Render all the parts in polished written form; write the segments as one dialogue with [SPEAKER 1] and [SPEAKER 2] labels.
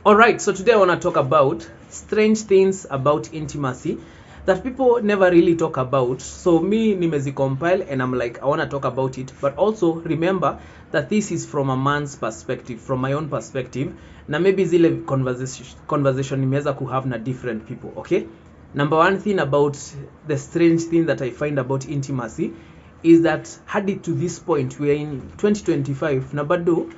[SPEAKER 1] Alright, so today I want to talk about strange things about intimacy that people never really talk about. So me nimezi compile and I'm like I want to talk about it, but also remember that this is from a man's perspective, from my own perspective, na maybe zile conversation nimeweza ku have na different people, okay? Number one thing about the strange thing that I find about intimacy is that hadi to this point we are in 2025 na bado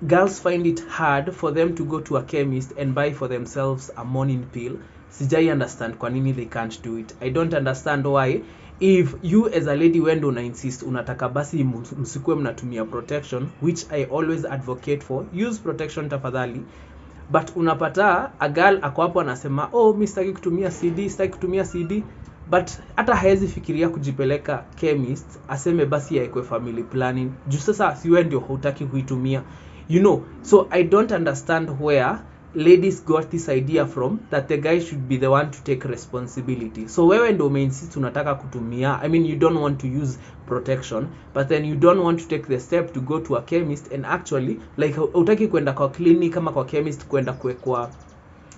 [SPEAKER 1] girls find it hard for them to go to a chemist and buy for themselves a morning pill. Sijai understand kwa nini they can't do it. I don't understand why. If you as a lady wendo una insist unataka basi msikuwe mnatumia protection, which I always advocate for, use protection tafadhali, but unapata a girl ako hapo anasema oh mimi sitaki kutumia CD, sitaki kutumia CD, but hata haezi fikiria kujipeleka chemist aseme basi yaekwe family planning juu sasa siwe ndio hutaki kuitumia, you know. So I don't understand where ladies got this idea from that the guy should be the one to take responsibility. So wewe ndio umeinsist unataka kutumia, I mean you don't want to use protection, but then you don't want to take the step to go to a chemist and actually like utaki kwenda kwa clinic kama kwa chemist kwenda kuwekwa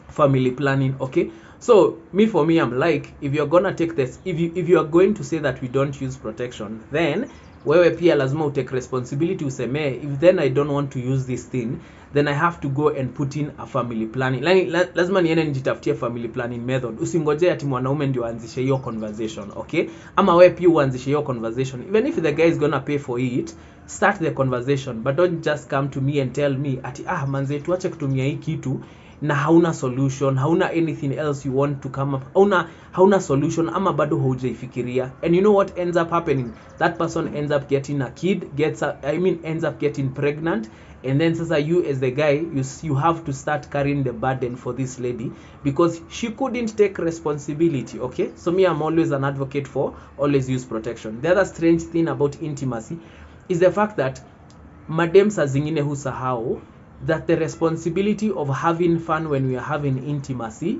[SPEAKER 1] family planning, okay? So for me I'm like, if you're gonna take this, if you are going to say that we don't use protection, then wewe pia lazima utake responsibility useme if then I don't want to use this thing, then I have to go and put in a family planning. Lazima niende nijitafutie family planning method. Usingoje ati mwanaume ndio aanzishe hiyo conversation, okay? Ama wewe pia uanzishe hiyo conversation. Even if the guy is gonna pay for it, start the conversation, but don't just come to me and tell me ati manze tuache kutumia hii kitu na hauna solution, hauna anything else you want to come up, hauna solution ama bado haujaifikiria. And you know what ends up happening? That person ends up getting a kid, ends up getting pregnant, and then sasa you as the guy, you have to start carrying the burden for this lady because she couldn't take responsibility, okay? So me, I'm always an advocate for always use protection. The other strange thing about intimacy is the fact that madem saa zingine husahau that the responsibility of having fun when we are having intimacy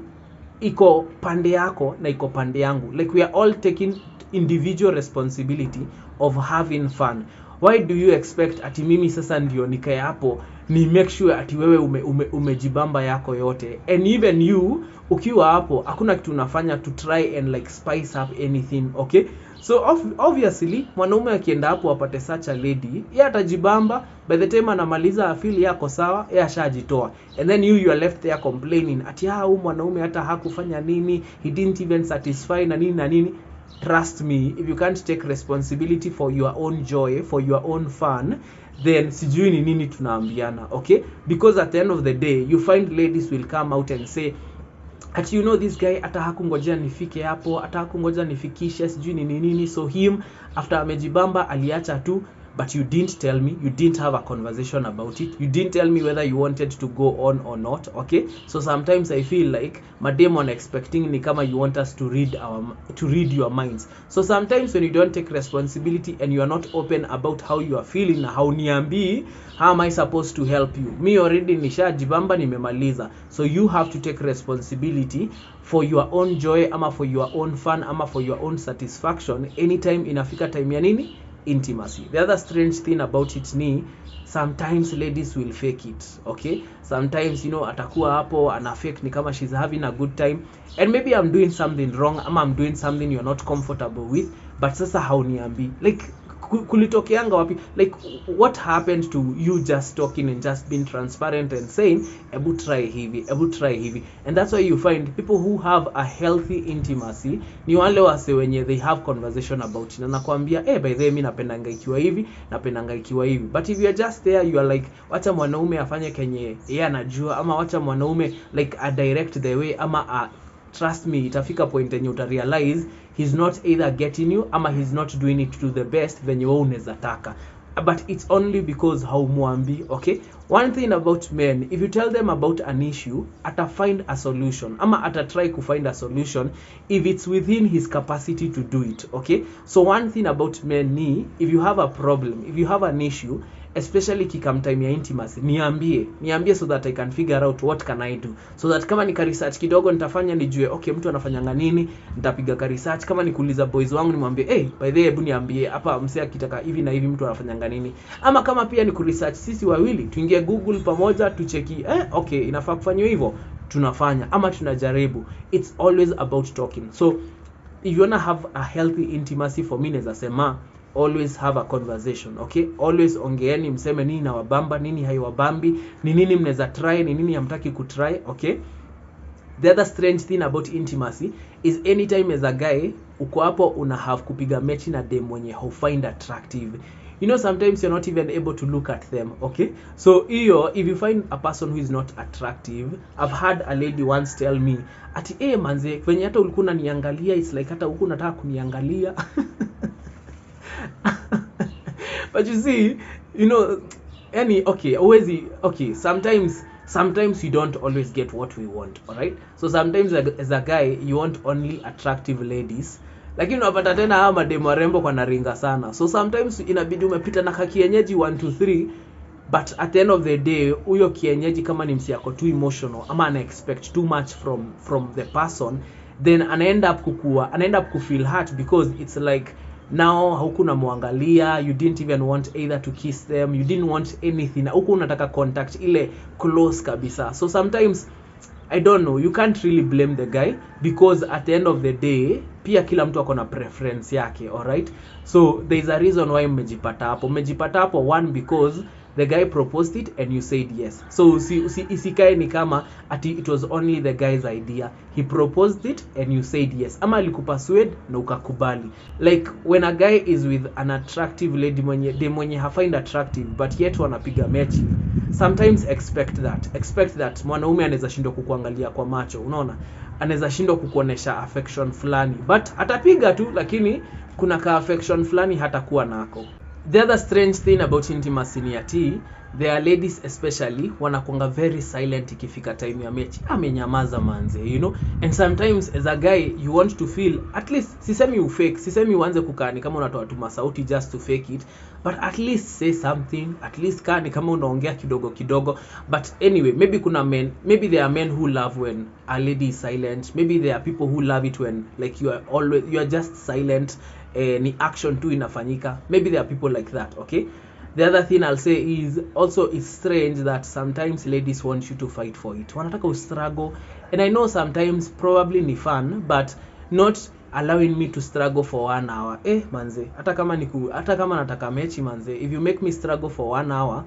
[SPEAKER 1] iko pande yako na iko pande yangu. Like we are all taking individual responsibility of having fun. Why do you expect ati mimi sasa ndio nikae hapo ni make sure ati wewe umejibamba yako yote, and even you ukiwa hapo hakuna kitu unafanya to try and like spice up anything, okay? So obviously mwanaume akienda hapo apate such a lady, yeye atajibamba, by the time anamaliza afili yako sawa, yeye ashajitoa, and then you are left there complaining ati huyu mwanaume hata hakufanya nini, he didn't even satisfy na nini. Trust me, if you can't take responsibility for your own joy, for your own fun, then sijui ni nini tunaambiana, okay? Because at the end of the day, you find ladies will come out and say ati you know this guy hata hakungojea nifike hapo, hata hakungoja nifikishe sijui ni nini. So him after amejibamba aliacha tu, but you didn't tell me, you didn't have a conversation about it, you didn't tell me whether you wanted to go on or not, okay? So sometimes I feel like madam on expecting ni kama you want us to read your minds. So sometimes when you don't take responsibility and you are not open about how you are feeling na how niambi, how am I supposed to help you? Me already nishajibamba nimemaliza. So you have to take responsibility for your own joy ama for your own fun ama for your own satisfaction anytime inafika time ya nini? Intimacy. The other strange thing about it ni sometimes ladies will fake it, okay? Sometimes you know atakuwa hapo ana fake ni kama she's having a good time, and maybe I'm doing something wrong ama I'm doing something you're not comfortable with, but sasa hauniambi. Like kulitokeanga wapi? Like what happened to you just talking and just being transparent and saying ebu try hivi. And that's why you find people who have a healthy intimacy ni wale wase wenye they have conversation about it, na nakwambia by the way mimi napendanga ikiwa hivi, but if you are just there you are like wacha mwanaume afanye kenye yeye anajua, ama wacha mwanaume like a direct the way, ama trust me itafika point yenye uta realize he's not either getting you ama he's not doing it to the best venye wewe unaweza taka, but it's only because haumwambi, okay? One thing about men, if you tell them about an issue, ata find a solution ama ata try to find a solution if it's within his capacity to do it, okay? So one thing about men ni, if you have a problem, if you have an issue especially kikam time ya intimacy, niambie so that I can figure out what can I do, so that kama nika research kidogo nitafanya nijue okay mtu anafanyanga nini, nitapiga ka research. Kama nikuuliza boys wangu nimwambie by the way hebu niambie hapa msee akitaka hivi na hivi mtu anafanyanga nini. Ama kama pia ni ku research sisi wawili, tuingie Google pamoja tucheki okay inafaa kufanywa hivyo, tunafanya ama tunajaribu. It's always about talking. So if you wanna have a healthy intimacy, for me naweza sema always have a conversation, okay? Always ongeeni, mseme nini na wabamba, nini haiwabambi, ni nini mnaweza try, ni nini hamtaki kutry, okay? The other strange thing about intimacy is anytime as a guy uko hapo una have kupiga mechi na dem mwenye who find attractive. You know, sometimes you're not even able to look at them, okay? So if you find a person who is not attractive, I've had a lady once tell me ati manze kwenye hata ulikuwa unaniangalia, it's like hata huko unataka kuniangalia. But you see, you know, sometimes you don't always get what we want, all right? So sometimes as a guy you want only attractive ladies, lakini unapata tena hawa mademu warembo kwa naringa sana. So sometimes inabidi umepita na kienyeji 1 2 3, but at the end of the day huyo kienyeji kama ni msi yako too emotional ama ana expect too much from the person, then anaenda up kufeel hurt, because it's like now hukuna muangalia, you didn't even want either to kiss them, you didn't want anything, huku unataka contact ile close kabisa. So sometimes I don't know, you can't really blame the guy, because at the end of the day pia kila mtu akona preference yake, all right? So there is a reason why mmejipata hapo. One, because the guy proposed it and you said yes. So isikae ni kama ati it was only the guy's idea. He proposed it and you said yes. Ama alikupaswed na ukakubali. Like when a guy is with an attractive lady mwenye hafind attractive but yet wanapiga mechi, sometimes expect that mwanaume anaweza shindwa kukuangalia kwa macho, unaona? Anaweza shindwa kukuonesha affection fulani, but atapiga tu, lakini kuna ka affection fulani hatakuwa nako. The other strange thing about intimacy ni ati there are ladies especially wanakuanga very silent ikifika time ya mechi. Amenyamaza manze, you know? And sometimes as a guy you want to feel, at least sisemi uanze kukani kama unatoa tu masauti just to fake it, but at least say something, at least kani kama unaongea kidogo. But anyway, maybe there are men who love when a lady is silent. Maybe there are people who love it when like you are just silent, ni action tu inafanyika. Maybe there are people like that, okay? The other thing I'll say is also it's strange that sometimes ladies want you to fight for it. Wanataka ustruggle, and I know sometimes probably ni fun, but not allowing me to struggle for 1 hour. Manze, hata kama nataka mechi manze, if you make me struggle for 1 hour,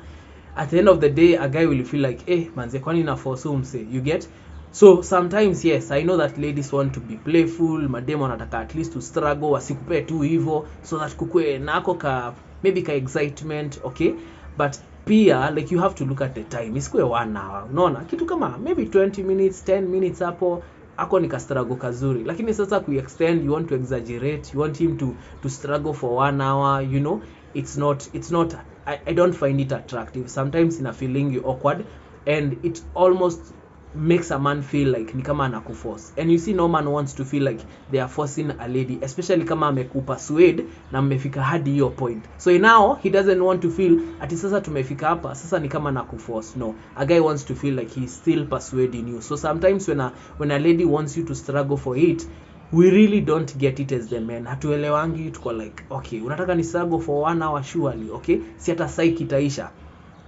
[SPEAKER 1] at the end of the day a guy will feel like manze kwani na force umse, you get? So sometimes yes, I know that ladies want to be playful, mademo wanataka at least to struggle, wasikupe tu hivyo so that kukue nako maybe ka excitement, okay? But pia like you have to look at the time, isikue 1 hour, unaona? Kitu kama maybe 20 minutes 10 minutes hapo ako ni ka struggle kazuri. Lakini sasa extend, you want to exaggerate, you want him to struggle for 1 hour, you know? It's not I don't find it attractive. Sometimes ina feeling you awkward, and it almost makes a man feel like ni kama anakuforce. And you see, no man wants to feel like they are forcing a lady, especially kama amekupersuade na mmefika hadi hiyo point. So now he doesn't want to feel ati sasa tumefika hapa sasa ni kama nakuforce. No, a guy wants to feel like he's still persuading you. So sometimes when a lady wants you to struggle for it, we really don't get it as the men. Hatuelewangi, tuko like okay, unataka ni struggle for 1 hour surely, okay? Si hata psyche itaisha.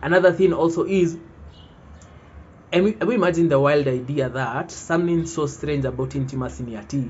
[SPEAKER 1] Another thing also is, and we imagine the wild idea that something so strange about intimacy ni ati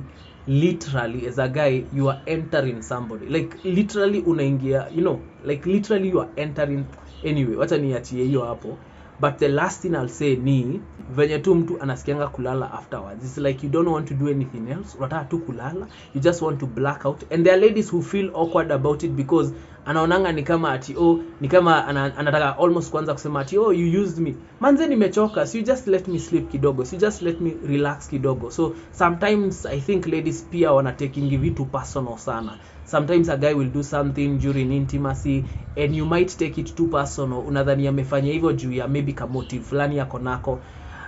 [SPEAKER 1] literally as a guy you are entering somebody, like literally unaingia, you know, like literally you are entering. Anyway, wacha niachie hiyo hapo. But the last thing I'll say ni venye tu mtu anasikianga kulala afterwards. It's like you don't want to do anything else, unataka tu kulala, you just want to black out. And there are ladies who feel awkward about it because anaonanga ni kama ati ni kama anataka almost kwanza kusema ati you used me. Manze nimechoka, so you just let me sleep kidogo, so you just let me relax kidogo. So sometimes I think ladies pia wana taking vitu personal sana. Sometimes a guy will do something during intimacy and you might take it too personal. Unadhani amefanya hivyo juu ya maybe ka motive fulani yako nako.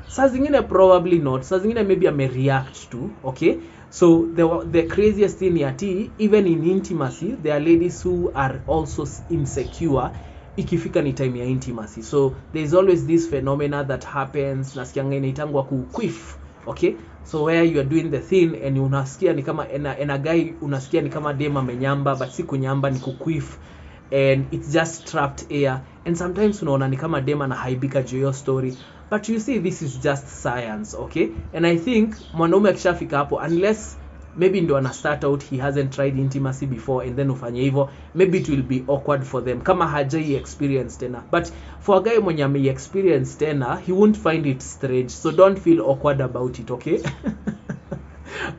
[SPEAKER 1] Saa zingine probably not. Saa zingine maybe amereact to, okay? So the craziest thing yati, even in intimacy, there are ladies who are also insecure ikifika ni time ya intimacy. So there is always this phenomena that happens, nasikianga inaitangwa kuquiff, okay? So where you are doing the thing and unasikia ni kama a guy unasikia ni kama dem amenyamba, but si kunyamba, ni kuquiff, and it's just trapped air, and sometimes unaona ni kama dem anahaibika juu ya story, but you see this is just science, okay? And I think mwanaume akishafika hapo, unless maybe ndo ana start out, he hasn't tried intimacy before, and then ufanye hivyo, maybe it will be awkward for them kama hajai experience tena. But for a guy mwenye ame experience tena, he won't find it strange, so don't feel awkward about it, okay?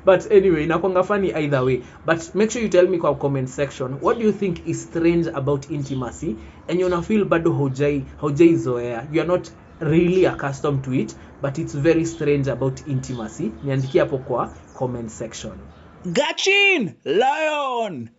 [SPEAKER 1] But anyway, inakwanga funny either way. But make sure you tell me kwa comment section, what do you think is strange about intimacy, and you feel bado haujai zoea, you are not really accustomed to it, but it's very strange about intimacy. Niandikia hapo kwa comment section.
[SPEAKER 2] Gachin Lion.